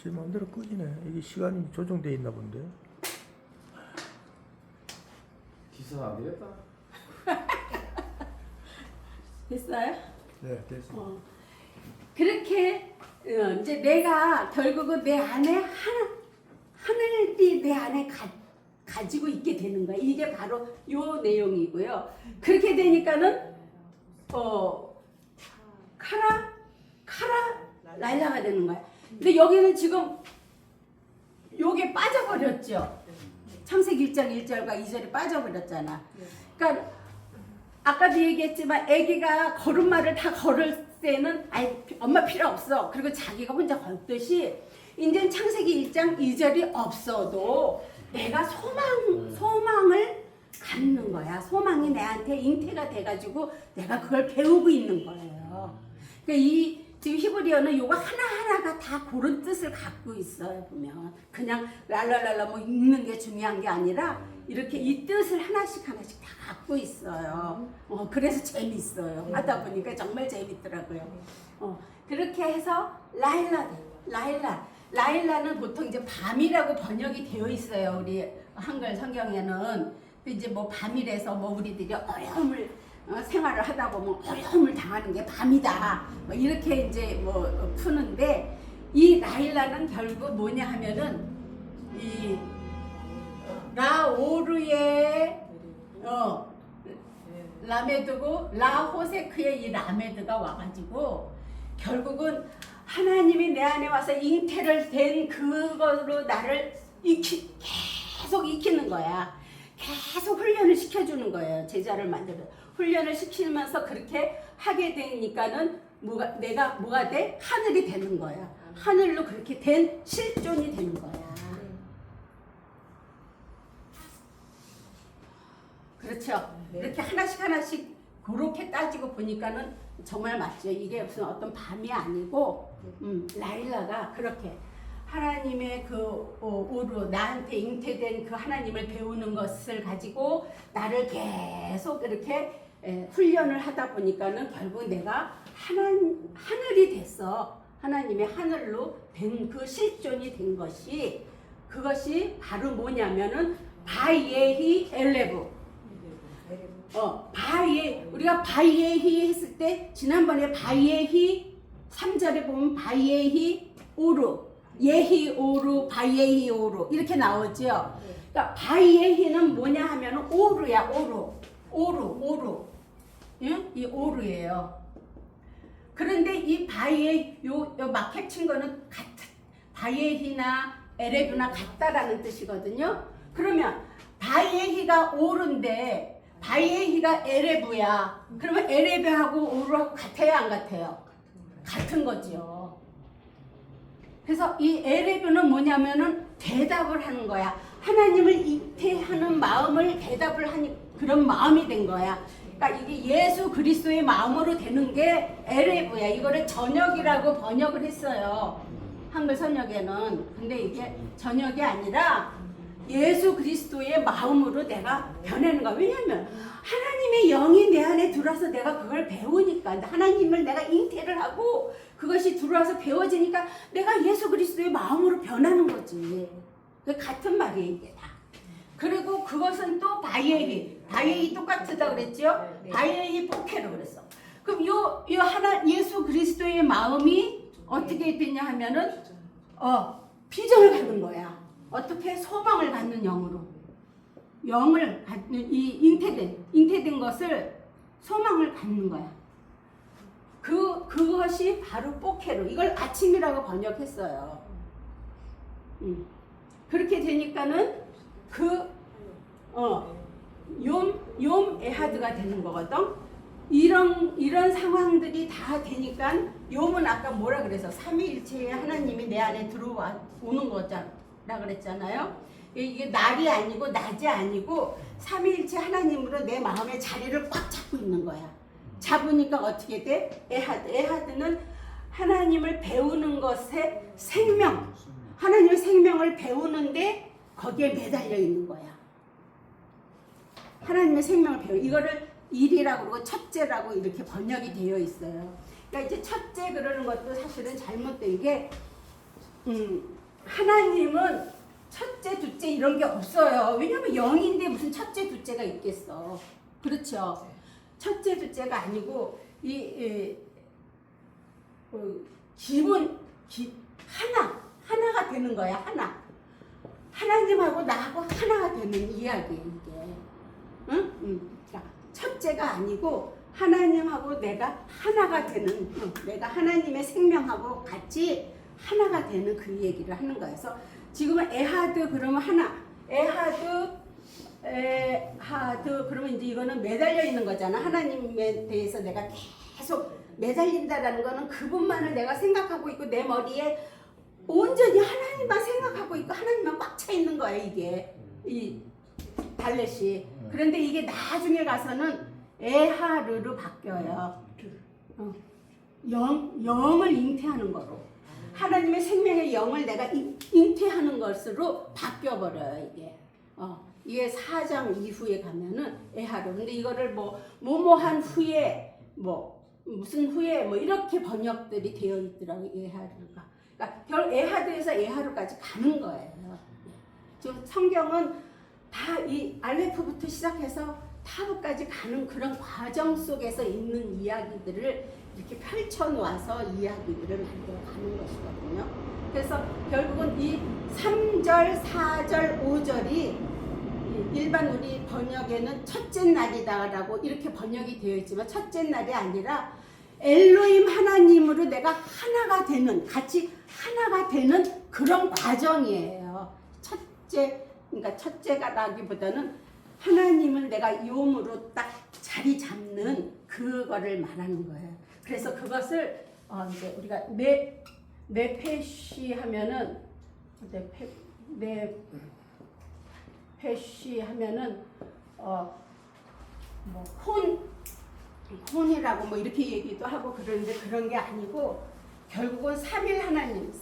제 마음대로 꺼지네. 이게 시간이 조정돼 있나 본데. 기사 안 되겠다. 됐어요? 네, 됐어. 그렇게 이제 내가 결국은 내 안에 하늘이 내 안에 가지고 있게 되는 거야. 이게 바로 요 내용이고요. 그렇게 되니까는 카라 랄라가 되는 거야. 근데 여기는 지금 요게 빠져버렸죠. 창세기 1장 1절과 2절이 빠져버렸잖아. 그러니까 아까도 얘기했지만 아기가 걸음마를 다 걸을 때는 엄마 필요 없어. 그리고 자기가 혼자 걷듯이 이제 창세기 1장 2절이 없어도 내가 소망을 갖는 거야. 소망이 내한테 잉태가 돼가지고 내가 그걸 배우고 있는 거예요. 그러니까 지금 히브리어는 요거 하나하나가 다 그런 뜻을 갖고 있어요. 보면 그냥 랄랄랄라 뭐 읽는 게 중요한 게 아니라 이렇게 이 뜻을 하나씩 다 갖고 있어요. 그래서 재밌어요. 하다 보니까 정말 재밌더라고요. 그렇게 해서 라일라는 보통 이제 밤이라고 번역이 되어 있어요. 우리 한글 성경에는 이제 뭐 밤이라서 뭐 우리들이 어려움을 생활을 하다 보면 어려움을 당하는 게 밤이다. 뭐 이렇게 이제 뭐 푸는데 이 라일라는 결국 뭐냐 하면은 이 라오르의 라메드고 라호세크의 이 라메드가 와가지고 결국은 하나님이 내 안에 와서 잉태를 된 그걸로 나를 계속 익히는 거야. 계속 훈련을 시켜주는 거예요. 제자를 만들어 훈련을 시키면서 그렇게 하게 되니까는 내가 뭐가 돼? 하늘이 되는 거야. 하늘로 그렇게 된 실존이 되는 거야. 그렇죠. 이렇게 하나씩 그렇게 따지고 보니까는 정말 맞죠. 이게 무슨 어떤 밤이 아니고 라일라가 그렇게 하나님의 그 오루 나한테 잉태된 그 하나님을 배우는 것을 가지고 나를 계속 이렇게 훈련을 하다 보니까는 결국 내가 하늘이 됐어. 하나님의 하늘로 된 그 실존이 된 것이 그것이 바로 뭐냐면은 바이에히 엘레브. 우리가 바이에히 했을 때 지난번에 바이에히 3절에 보면 바이에히 오루 예히 오루 바이에히 오루 이렇게 나오죠. 그러니까 바이에히는 뭐냐 하면은 오루야. 오루 응? 이 오루예요. 그런데 이 바이에 요 마켓 친 거는 바이에히나 에레브나 같다라는 뜻이거든요. 그러면 바이에히가 오루인데 바이에히가 에레브야. 그러면 에레브하고 오루하고 같아요, 안 같아요? 같은 거죠. 그래서 이 에레브는 뭐냐면은 대답을 하는 거야. 하나님을 잉태하는 마음을 대답을 하는 그런 마음이 된 거야. 그러니까 이게 예수 그리스도의 마음으로 되는 게 에레브야. 이거를 저녁이라고 번역을 했어요. 한글 선역에는. 근데 이게 저녁이 아니라 예수 그리스도의 마음으로 내가 변하는 거야. 왜냐하면 하나님의 영이 내 안에 들어와서 내가 그걸 배우니까 하나님을 내가 잉태를 하고 그것이 들어와서 배워지니까 내가 예수 그리스도의 마음으로 변하는 거지. 그 같은 말이에요 이게 다. 그리고 그것은 또 바이에히 똑같다 그랬죠. 바이에히 포케로 그랬어. 그럼 요 예수 그리스도의 마음이 어떻게 됐냐 하면은 비전을 갖는 거야. 어떻게 소망을 갖는 영을 갖는 이 잉태된 것을 소망을 갖는 거야. 그것이 바로 포케로. 이걸 아침이라고 번역했어요. 그렇게 되니까는 욤 에하드가 되는 거거든. 이런 상황들이 다 되니까 욤은 아까 뭐라 그래서 삼위일체의 하나님이 내 안에 들어오는 거잖아. 라 그랬잖아요. 이게 날이 아니고 낮이 아니고 삼위일체 하나님으로 내 마음의 자리를 꽉 잡고 있는 거야. 잡으니까 어떻게 돼? 에하드는 하나님을 배우는 것의 생명. 하나님의 생명을 배우는데 거기에 매달려 있는 거야. 하나님의 생명을 배우. 이거를 일이라고 그러고 첫째라고 이렇게 번역이 되어 있어요. 그러니까 이제 첫째 그러는 것도 사실은 잘못된 게 하나님은 첫째, 둘째 이런 게 없어요. 왜냐면 영인데 무슨 첫째, 둘째가 있겠어. 그렇죠. 첫째, 둘째가 아니고 하나가 되는 거야. 하나님하고 나하고 하나가 되는 이야기예요, 이게. 그러니까 첫째가 아니고 하나님하고 내가 하나가 되는, 내가 하나님의 생명하고 같이 하나가 되는 그 얘기를 하는 거예요. 그래서 지금은 에하드 그러면 하나, 에하드 그러면 이제 이거는 매달려 있는 거잖아. 하나님에 대해서 내가 계속 매달린다라는 거는 그분만을 내가 생각하고 있고 내 머리에 온전히 하나님만 생각하고 있고 하나님만 꽉 차 있는 거예요, 이게 이 달렛이. 그런데 이게 나중에 가서는 에하르로 바뀌어요. 영을 잉태하는 거로. 하나님의 생명의 영을 내가 잉태하는 것으로 바뀌어버려요, 이게. 이게 4장 이후에 가면은 에하르. 근데 이거를 뭐뭐한 후에, 무슨 후에, 이렇게 번역들이 되어 있더라고요, 에하르가. 그러니까 에하드에서 에하르까지 가는 거예요. 지금 성경은 다 이 알레프부터 시작해서 타브까지 가는 그런 과정 속에서 있는 이야기들을 이렇게 펼쳐놓아서 이야기들을 만들어 가는 것이거든요. 그래서 결국은 이 3절, 4절, 5절이 일반 우리 번역에는 첫째 날이다라고 이렇게 번역이 되어 있지만 첫째 날이 아니라 엘로힘 하나님으로 내가 하나가 되는, 같이 하나가 되는 그런 과정이에요. 그러니까 첫째가 나기보다는 하나님을 내가 용으로 딱 자리 잡는 그거를 말하는 거예요. 그래서 그것을 이제 우리가 네페시 하면은 네페시 하면은 혼이라고 이렇게 얘기도 하고 그러는데 그런 게 아니고 결국은 3일 하나님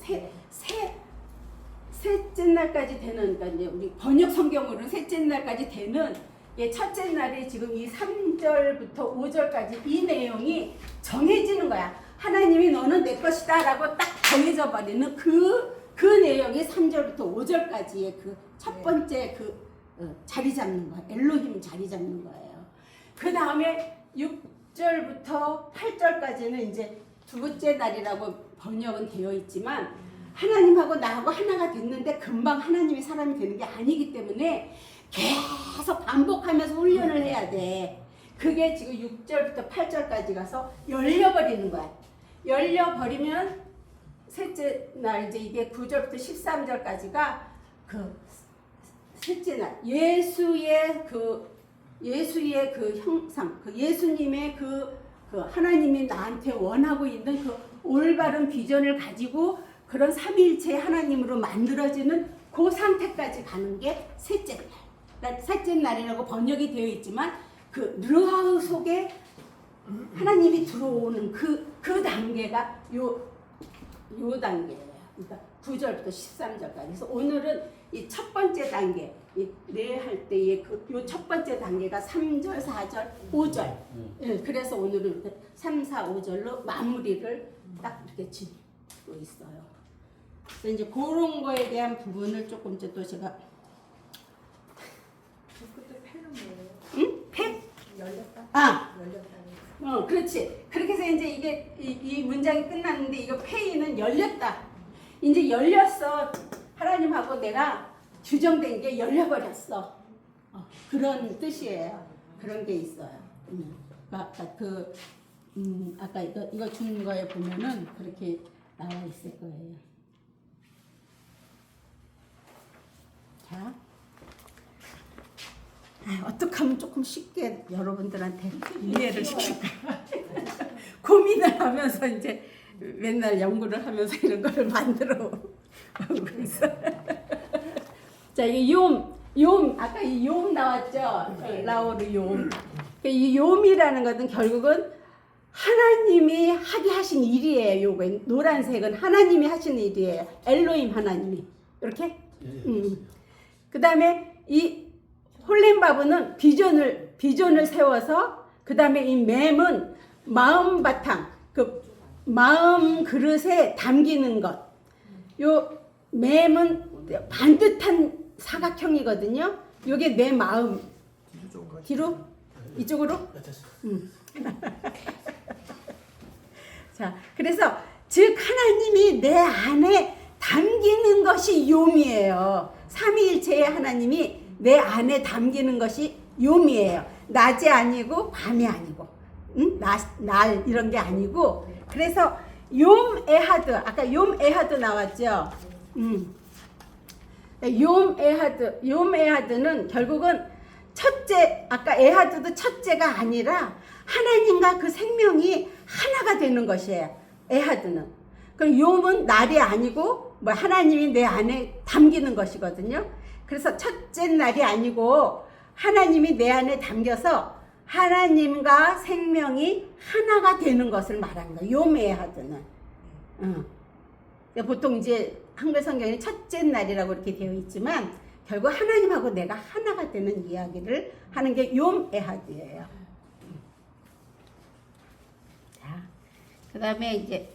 셋째 날까지 되는, 그러니까 이제 우리 번역 성경으로는 셋째 날까지 되는 첫째 날에 지금 이 3절부터 5절까지 이 내용이 정해지는 거야. 하나님이 너는 내 것이다 라고 딱 정해져 버리는 그 내용이 3절부터 5절까지의 그 첫 번째 자리 잡는 거야. 엘로힘 자리 잡는 거예요. 그 다음에 6절부터 8절까지는 이제 두 번째 날이라고 번역은 되어 있지만 하나님하고 나하고 하나가 됐는데 금방 하나님이 사람이 되는 게 아니기 때문에 계속 반복하면서 훈련을 해야 돼. 그게 지금 6절부터 8절까지 가서 열려버리는 거야. 열려버리면 셋째 날 이제 이게 9절부터 13절까지가 그 셋째 날 예수의 그 형상, 그 예수님의 그 하나님이 나한테 원하고 있는 그 올바른 비전을 가지고 그런 삼위일체 하나님으로 만들어지는 그 상태까지 가는 게 셋째 날. 셋째 날이라고 번역이 되어 있지만 그 르하우 속에 하나님이 들어오는 그 단계가 요 단계예요. 그러니까 9절부터 13절까지. 그래서 오늘은 이 첫 번째 단계, 할 때의 요 첫 번째 단계가 3절, 4절, 5절. 그래서 오늘은 3, 4, 5절로 마무리를 딱 이렇게 짓고 있어요. 그래서 이제 그런 거에 대한 부분을 조금 이제 또 제가 그때 패는 뭐예요? 응? 팩? 열렸다? 열렸다. 그렇지. 그렇게 해서 이제 이게 이 문장이 끝났는데 이거 페이는 열렸다. 이제 열렸어. 하나님하고 내가 규정된 게 열려버렸어. 그런 뜻이에요. 그런 게 있어요. 아까 이거 준 거에 보면은 그렇게 나와 있을 거예요. 자, 어떻게 하면 조금 쉽게 여러분들한테 이해를 시킬까? 고민을 하면서 이제 맨날 연구를 하면서 이런 걸 만들어 오고 있어. 자, 이 욤, 아까 이 욤 나왔죠? 라오르 욤. 이 욤이라는 것은 결국은 하나님이 하게 하신 일이에요. 요거 노란색은 하나님이 하신 일이에요. 엘로힘 하나님이. 이렇게? 그 다음에 이 홀렘바브는 비전을 세워서, 그 다음에 이 맴은 마음 바탕, 그 마음 그릇에 담기는 것. 요 맴은 반듯한 사각형이거든요. 요게 내 마음. 뒤로? 이쪽으로? 자, 그래서 즉 하나님이 내 안에 담기는 것이 요미예요. 삼위일체의 하나님이 내 안에 담기는 것이 요미예요. 낮이 아니고 밤이 아니고, 날 이런 게 아니고. 그래서 욤 에하드, 아까 욤 에하드 나왔죠. 욤 에하드는 결국은 첫째, 아까 에하드도 첫째가 아니라 하나님과 그 생명이 하나가 되는 것이에요. 에하드는. 그럼 욤은 날이 아니고 뭐 하나님이 내 안에 담기는 것이거든요. 그래서 첫째 날이 아니고 하나님이 내 안에 담겨서 하나님과 생명이 하나가 되는 것을 말하는 거예요. 욤 에하드는. 보통 이제 한글 성경에 첫째 날이라고 이렇게 되어 있지만 결국 하나님하고 내가 하나가 되는 이야기를 하는 게 욤 에하드예요. 자, 그 다음에 이제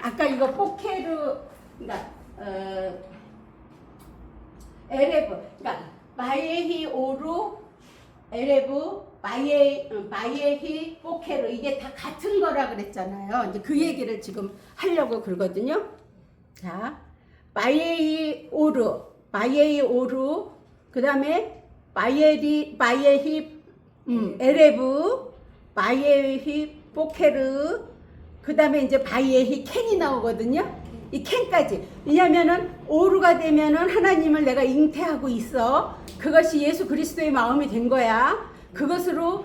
아까 이거 포케르, 그러니까 에레브, 그러니까 바예히 오루, 에레브, 바예히 포케르, 이게 다 같은 거라 그랬잖아요. 이제 그 얘기를 지금 하려고 그러거든요. 자, 바예히 오루, 그 다음에 바예히 에레브, 바예히 포케르, 그 다음에 이제 바예히 캔이 나오거든요. 이 캔까지. 왜냐면은 오루가 되면은 하나님을 내가 잉태하고 있어. 그것이 예수 그리스도의 마음이 된 거야. 그것으로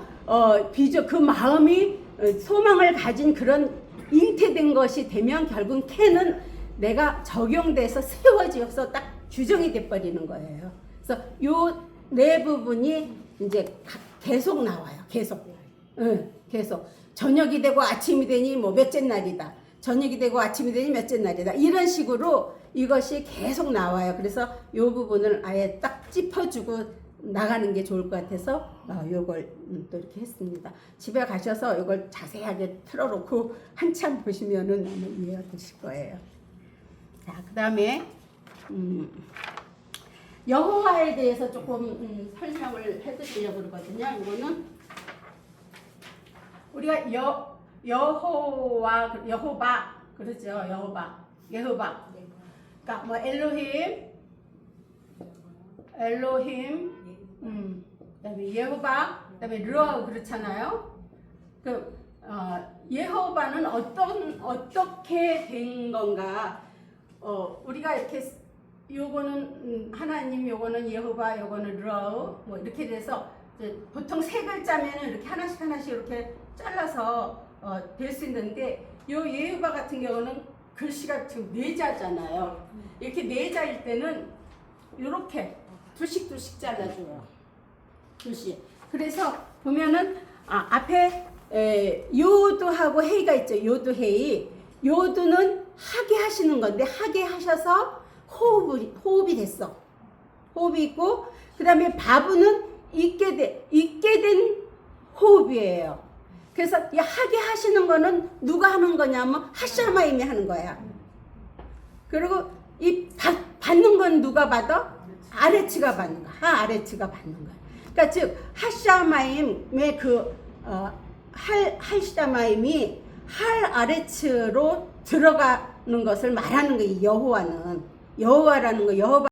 그 마음이 소망을 가진 그런 잉태된 것이 되면 결국 캔은 내가 적용돼서 세워져서 딱 규정이 돼버리는 거예요. 그래서 요 네 부분이 이제 계속 나와요. 계속. 계속. 저녁이 되고 아침이 되니 뭐 몇째 날이다. 저녁이 되고 아침이 되니 몇째 날이다. 이런 식으로 이것이 계속 나와요. 그래서 이 부분을 아예 딱 짚어주고 나가는 게 좋을 것 같아서 요걸 또 이렇게 했습니다. 집에 가셔서 이걸 자세하게 틀어놓고 한참 보시면은 이해가 되실 거예요. 자, 그 다음에 여호와에 대해서 조금 설명을 해드리려고 그러거든요. 이거는 우리가 여호바 그렇죠. 여호바. 그러니까 뭐 엘로힘, 그다음에 예호바, 그다음에 르아 그렇잖아요. 예호바는 어떻게 된 건가? 우리가 이렇게 요거는 하나님, 요거는 예호바, 요거는 르아, 뭐 이렇게 돼서 보통 세 글자면은 이렇게 하나씩 이렇게 잘라서 될 수 있는데 요 예호바 같은 경우는 글씨가 지금 네 자잖아요. 이렇게 네 자일 때는 이렇게 둘씩 잘라줘요. 둘씩. 그래서 보면은 앞에 요드하고 헤이가 있죠. 요드 헤이. 요드는 하게 하시는 건데 하게 하셔서 호흡이 됐어. 호흡이 있고 그 다음에 바브는 있게 된 호흡이에요. 그래서 이 하게 하시는 거는 누가 하는 거냐면 하샤마임이 하는 거야. 그리고 이 받는 건 누가 받아? 아레츠가 받는 거야. 아레츠가 받는 거야. 그러니까 즉 하샤마임의 할샤마임이 할 아레츠로 들어가는 것을 말하는 거예요. 여호와라는 거. 여호바